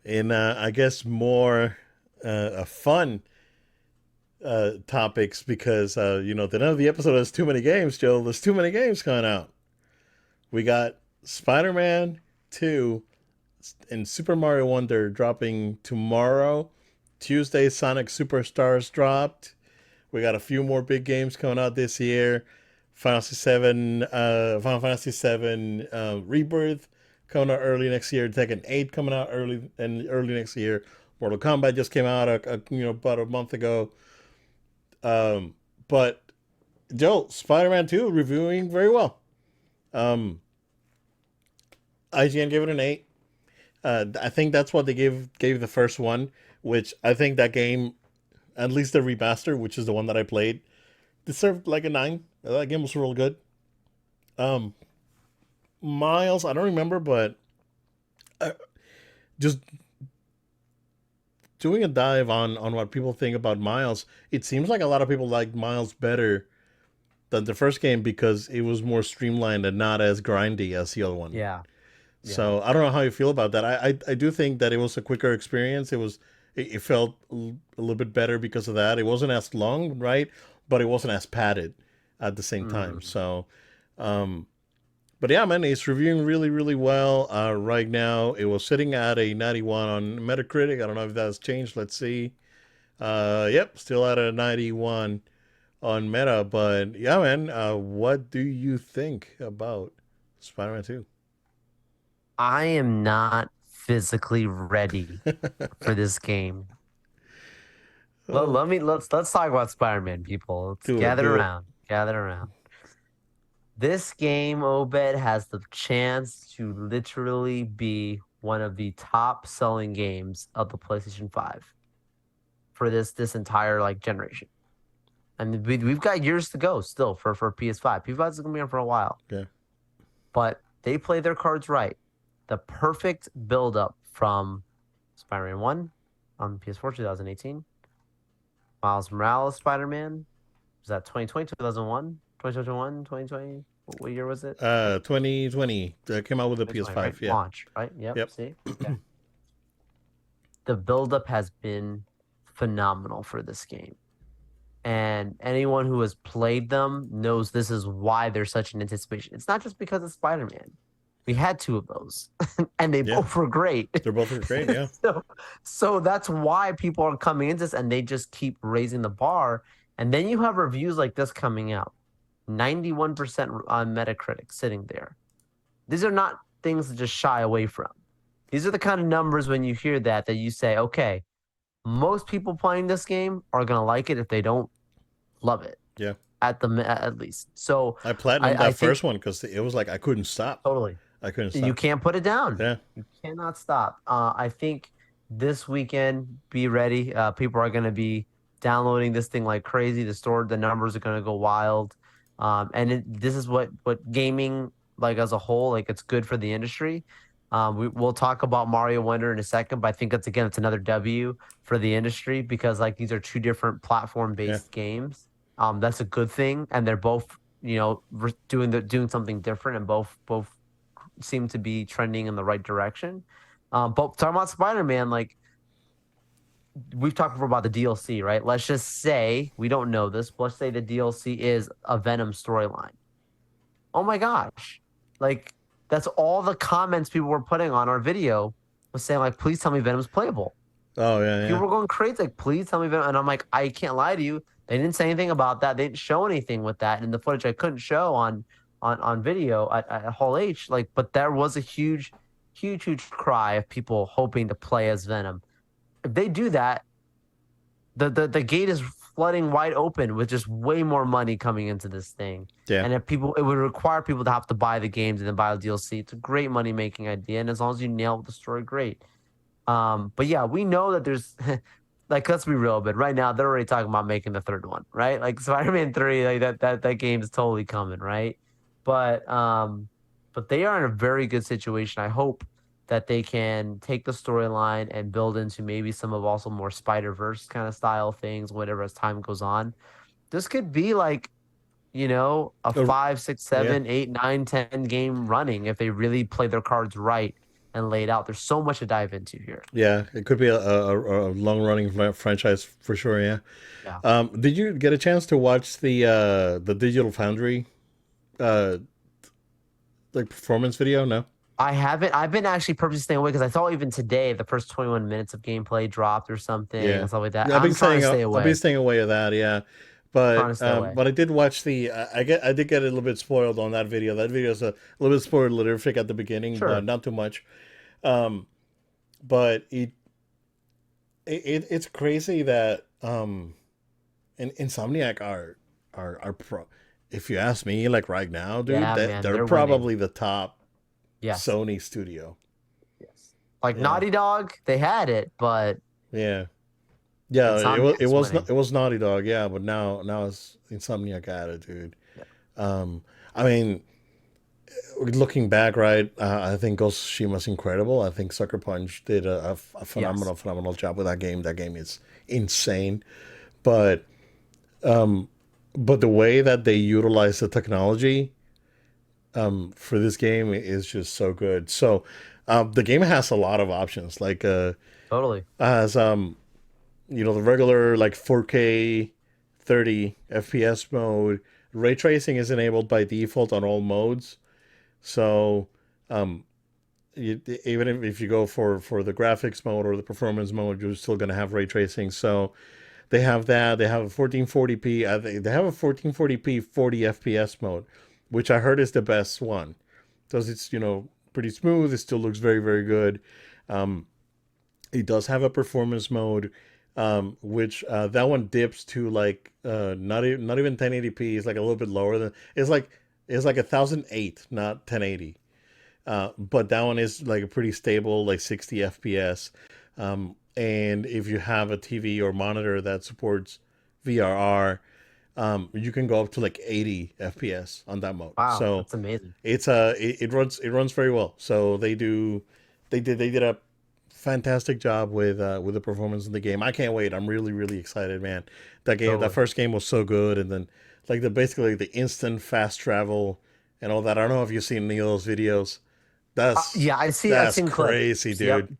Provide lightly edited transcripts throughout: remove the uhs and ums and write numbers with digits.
in I guess more fun topics because the end of the episode has too many games, Joe. There's too many games coming out. We got Spider-Man 2 and Super Mario Wonder dropping tomorrow. Tuesday, Sonic Superstars dropped. We got a few more big games coming out this year. Final Fantasy 7 Rebirth coming out early next year. Tekken 8 coming out early next year. Mortal Kombat just came out about a month ago. But Joe, Spider-Man 2 reviewing very well. Um, IGN gave it an 8. I think that's what they gave the first one, which I think that game, at least the remaster, which is the one that I played, deserved like a 9. That game was real good. Um, Miles, I don't remember, but uh, just doing a dive on what people think about Miles, it seems like a lot of people like Miles better than the first game because it was more streamlined and not as grindy as the other one. Yeah, yeah. So I don't know how you feel about that. I do think that it was a quicker experience. It felt a little bit better because of that. It wasn't as long, right? But it wasn't as padded at the same time. Mm. So, um, but yeah, man, it's reviewing really, really well right now. It was sitting at a 91 on Metacritic. I don't know if that's changed. Let's see. Yep, still at a 91 on Meta. But yeah, man, what do you think about Spider-Man 2? I am not physically ready for this game. Let, Oh, let me let's talk about Spider-Man, people. Let's do it, gather do it. around. Gather around. This game, Obed, has the chance to literally be one of the top selling games of the PlayStation 5 for this entire like generation. I mean, we've got years to go still for PS5. PS5 is gonna be on for a while, Yeah. but they play their cards right. The perfect build-up from Spider-Man 1 on PS4 2018, Miles Morales Spider-Man, was that 2020, 2001, 2021, 2020? What year was it? 2020 came out with a 2020, right? PS5. Yeah. Launch, right? Yep. Yep. See? Okay. The buildup has been phenomenal for this game. And anyone who has played them knows this is why there's such an anticipation. It's not just because of Spider-Man. We had two of those, and they Yeah. both were great. They're both great. Yeah. so, so that's why people are coming into this, and they just keep raising the bar. And then you have reviews like this coming out, 91% on Metacritic sitting there. These are not things to just shy away from. These are the kind of numbers when you hear that you say, okay, most people playing this game are gonna like it if they don't love it Yeah. at least. So I platinumed I that think first one because it was like I couldn't stop. totally I couldn't you stop. can't put it down. Yeah. You cannot stop. I think this weekend, be ready. People are gonna be downloading this thing like crazy. The numbers are gonna go wild. This is what gaming like as a whole like it's good for the industry. We'll talk about Mario Wonder in a second, but I think it's another W for the industry because like these are two different platform Yeah. based games. That's a good thing, and they're both doing something different, and both seem to be trending in the right direction. But talking about Spider Man, like we've talked before about the DLC, right? Let's just say we don't know this, but let's say the DLC is a Venom storyline. Oh my gosh. Like that's all the comments people were putting on our video was saying, like, please tell me Venom's playable. Oh yeah. People Yeah. were going crazy, like, please tell me Venom. And I'm like, I can't lie to you. They didn't say anything about that. They didn't show anything with that. And the footage I couldn't show on video at Hall H, like, but there was a huge cry of people hoping to play as Venom. If they do that, the gate is flooding wide open with just way more money coming into this thing. Yeah. And if people, it would require people to have to buy the games and then buy the DLC. It's a great money making idea, and as long as you nail the story, great. But yeah, we know that there's like let's be real, but right now they're already talking about making the third one, right? Like Spider-Man 3, like that game is totally coming, right? But um, but they are in a very good situation. I hope that they can take the storyline and build into maybe some of also more Spider-Verse kind of style things, whatever as time goes on. This could be like, a Oh, five, six, yeah. seven, eight, nine, 10 game running if they really play their cards right and laid out. There's so much to dive into here. Yeah, it could be a long running franchise for sure. Yeah. Yeah. Did you get a chance to watch the Digital Foundry uh like performance video? No. I haven't. I've been actually purposely staying away because I thought even today the first 21 minutes of gameplay dropped or something Yeah. and stuff like that. I've been I'm trying staying to stay I've been away. staying away of that. Yeah. Trying to stay away. But I did watch the I did get a little bit spoiled on that video. That video is a little bit spoilerific at the beginning, but Sure. not too much. Um, but it's crazy that Insomniac are pro. If you ask me, like right now, dude, Yeah, that man, they're they're winning. probably the top Yes. Sony studio. Yes. Like Yeah, Naughty Dog, they had it, but yeah, yeah. Insomniac's It winning. was Naughty Dog, yeah, but now it's Insomniac at it, dude. Yeah. I mean, looking back, right? I think Ghost of Tsushima's incredible. I think Sucker Punch did a Yes. phenomenal job with that game. That game is insane, but um, but the way that they utilize the technology for this game is just so good. So the game has a lot of options, like Totally. as the regular like 4K 30 FPS mode. Ray tracing is enabled by default on all modes. So um, even if you go for the graphics mode or the performance mode, you're still going to have ray tracing. So they have that. They have a 1440p. They have a 1440p 40 FPS mode, which I heard is the best one because it's pretty smooth. It still looks very very good. Um, it does have a performance mode, which that one dips to like not even 1080p. It's like a little bit lower than it's like 1008, not 1080. But that one is like a pretty stable, like 60 FPS. And if you have a TV or monitor that supports VRR, you can go up to like 80 FPS on that mode. Wow, So that's amazing. it runs very well. So they did a fantastic job with the performance in the game. I can't wait. I'm really really excited, man. That Totally. first game was so good, and then like the basically the instant fast travel and all that. I don't know if you've seen any of those videos. That's Yeah, I see. I've that's seen clips. crazy, Yep. dude.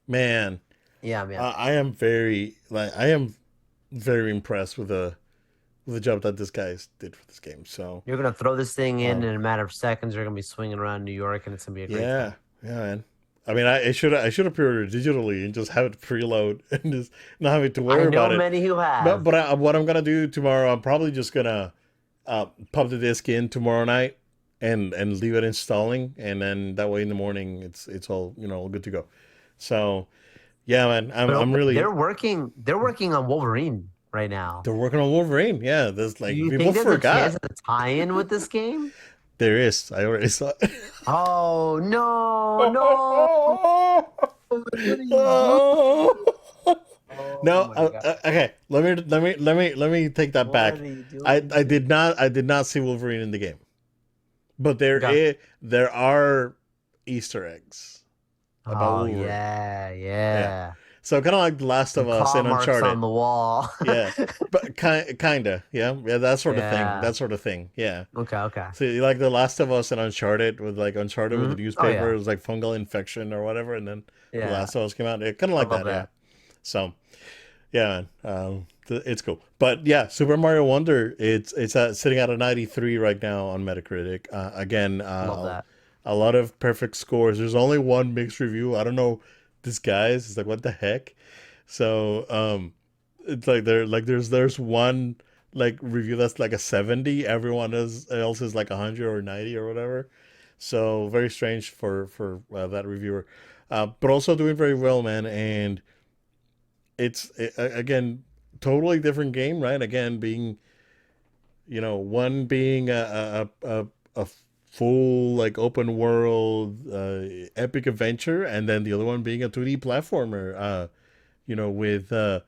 Man, Yeah, man. I am very impressed with the job that this guy did for this game. So You're gonna throw this thing in um, a matter of seconds. You're gonna be swinging around New York, and it's gonna be a great yeah, time. yeah, man. I mean, I should have pre-ordered digitally and just have it preload and just not having to I worry know about it. many who have. What I'm gonna do tomorrow, I'm probably just gonna pop the disc in tomorrow night and leave it installing, and then that way in the morning it's all all good to go. So yeah, man, I'm But really they're working on Wolverine right now. they're working on Wolverine. Yeah, there's Do like you people think there's a chance forgot of a tie-in with this game? there is. I already saw. It. Oh no, no! What are you doing? Oh No, my god! okay. Let me take that What back. are you doing? I did not see Wolverine in the game, but Okay. there are Easter eggs about Oh Wolverine. yeah, Yeah, yeah. so kind of like The Last Some of Us claw and marks on Uncharted. the wall. Yeah, but kinda. Yeah, yeah, that sort of thing. Yeah. That sort of thing. Yeah. Okay, okay. So you like The Last of Us and Uncharted with the Oh newspaper, it yeah. was like fungal infection or whatever, and then The Yeah. Last of Us came out. Yeah, kind of I like love that. Yeah. that. So yeah, man, it's cool. But yeah, Super Mario Wonder, it's sitting at a 93 right now on Metacritic. Again, Love that. a lot of perfect scores. There's only one mixed review. I don't know this guy's. It's like what the heck. So it's like there's one like review that's like a 70. Else is like 100 or 90 or whatever. So very strange for that reviewer, but also doing very well, man. And again totally different game, right? Again, being one being a full like open world epic adventure, and then the other one being a 2D platformer. With a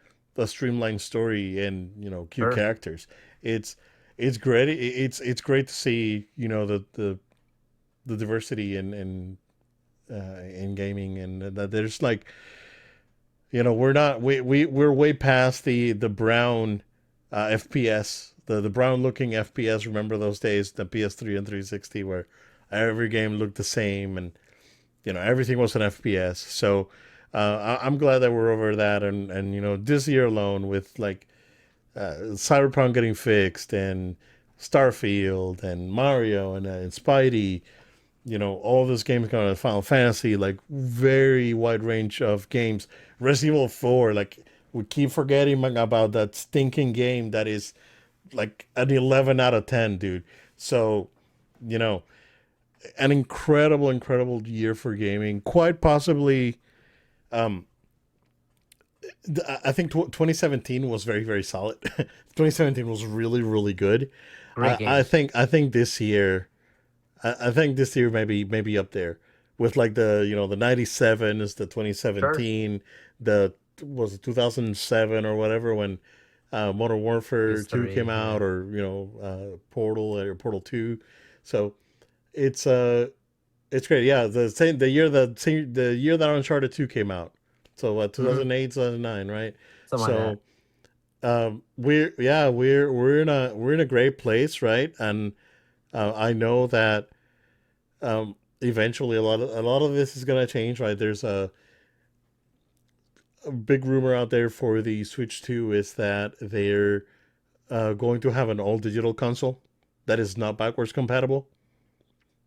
streamlined story and cute Sure. characters. It's it's great. It's great to see the diversity in gaming, and that there's like we're not we're way past the brown FPS, the brown looking FPS. Remember those days, the PS3 and 360, where every game looked the same, and everything was an FPS. So I'm glad that we're over that, and this year alone with like Cyberpunk getting fixed and Starfield and Mario and Spidey, all those games going to Final Fantasy, like very wide range of games. Resident Evil 4, like we keep forgetting about that stinking game that is like an 11 out of 10, dude. So, you know, an incredible, incredible year for gaming. Quite possibly, um, I think 2017 was very, very solid. 2017 was really, really good. Great games. I think this year, I think this year maybe up there with like the 97 is the Sure. 2017, the was it 2007 or whatever when Modern Warfare Phase 2 came three. out, Yeah. or Portal 2. So it's it's great. Yeah, the year that Uncharted 2 came out. So what, Hmm. 2008, 2009, right? Something like that. So we're in a great place, right? And I know that eventually a lot of this is gonna change, right? There's a big rumor out there for the Switch 2 is that they're going to have an all digital console that is not backwards compatible,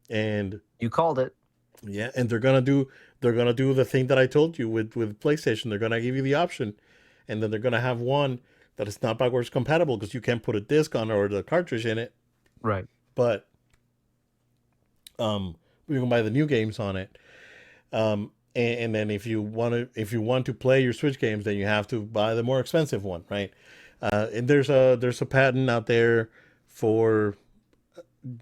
and You called it. yeah, and they're gonna do the thing that I told you with PlayStation. They're gonna give you the option, and then they're gonna have one that is not backwards compatible because you can't put a disc on or the cartridge in it, Right. but um, you can buy the new games on it. And then if you want to play your Switch games, then you have to buy the more expensive one, right? And there's a patent out there for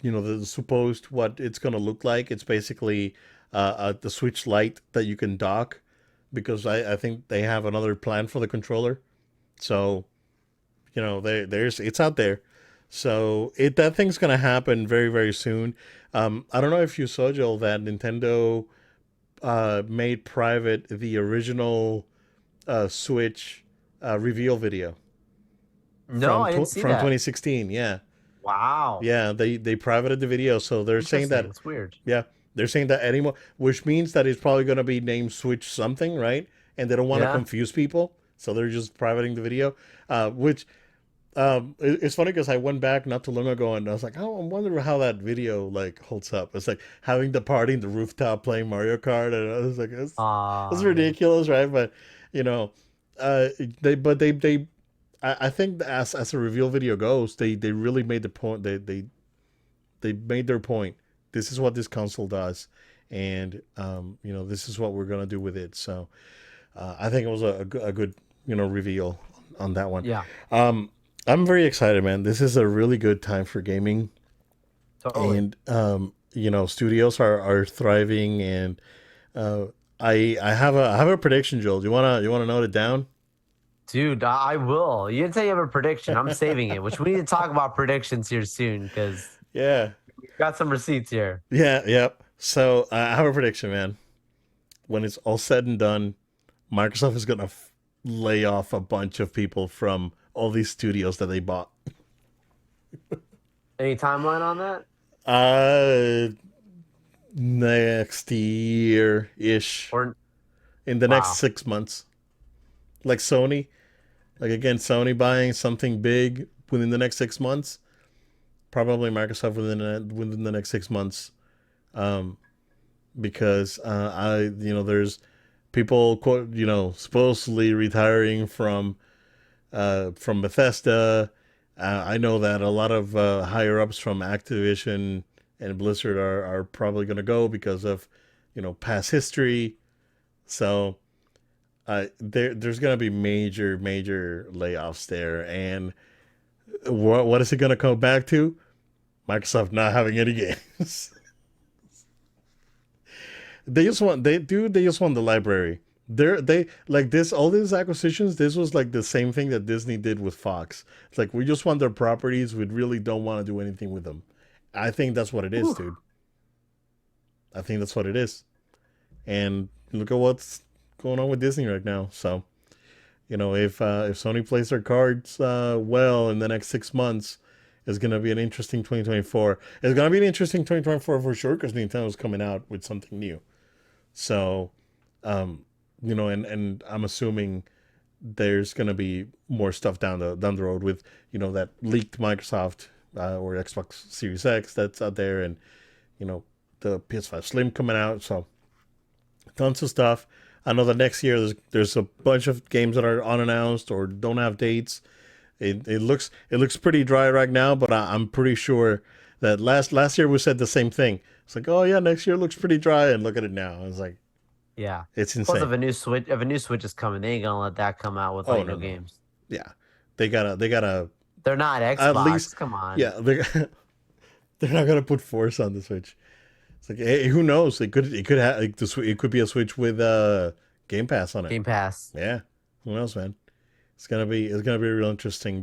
the supposed what it's gonna look like. It's basically the Switch Lite that you can dock, because I think they have another plan for the controller. So there's it's out there. So that thing's gonna happen very, very soon. I don't know if you saw, Joel, that Nintendo made private the original Switch reveal video No, I didn't see from that. 2016. Yeah, Wow. yeah, they privated the video, so they're saying Interesting. that, It's weird. yeah, they're saying that anymore, which means that it's probably gonna be named Switch something, right? And they don't want to Yeah. confuse people, so they're just privating the video. Which it's funny because I went back not too long ago and I was like, oh, I wonder how that video like holds up. It's like having the party in the rooftop playing Mario Kart, and I was like, it's Yeah. ridiculous, right? But you know, uh, they I think as a reveal video goes, they really made the point. They made their point. This is what this console does, and this is what we're gonna do with it. So I think it was a good reveal on that one. Yeah. Um, I'm very excited, man. This is a really good time for gaming, Totally. and studios are thriving. And uh, I have a prediction, Joel. Do you wanna note it down? Dude, I will. You didn't say you have a prediction. I'm saving it, which we need to talk about predictions here soon because Yeah, we've got some receipts here. yeah, yep. So I have a prediction, man. When it's all said and done, Microsoft is gonna lay off a bunch of people from all these studios that they bought. Any timeline on that? Uh, Next year ish, Or in the next wow. 6 months, like Sony. Like again, Sony buying something big within the next 6 months. Probably Microsoft within the next 6 months. Um, because there's people supposedly retiring from Bethesda. I know that a lot of higher ups from Activision and Blizzard are probably going to go because of past history. So there's going to be major major layoffs there, and what is it going to come back to? Microsoft not having any games. They just want the library. They like this all these acquisitions. This was like the same thing that Disney did with Fox. It's like we just want their properties. We really don't want to do anything with them. I think that's what it is, Whew. dude. I think that's what it is. And look at what's going on with Disney right now. So if Sony plays their cards well in the next 6 months, it's gonna be an interesting 2024. It's gonna be an interesting 2024 for sure because Nintendo's coming out with something new. So, and I'm assuming there's gonna be more stuff down the road with that leaked Microsoft or Xbox Series X that's out there, and the PS5 Slim coming out. So tons of stuff. I know that next year there's a bunch of games that are unannounced or don't have dates. It looks pretty dry right now, but I'm pretty sure that last year we said the same thing. It's like, oh yeah, next year looks pretty dry, and look at it now. It's like Yeah. it's Plus, insane. if a new Switch is coming, they ain't gonna let that come out with Oh like no no no, games. yeah, they gotta They're not at least Xbox. Come on. yeah they're not gonna put Force on the Switch. It's like, hey, who knows? It could have like it could be a Switch with Game Pass on it. Game Pass. Yeah, who knows, man? It's gonna be real interesting.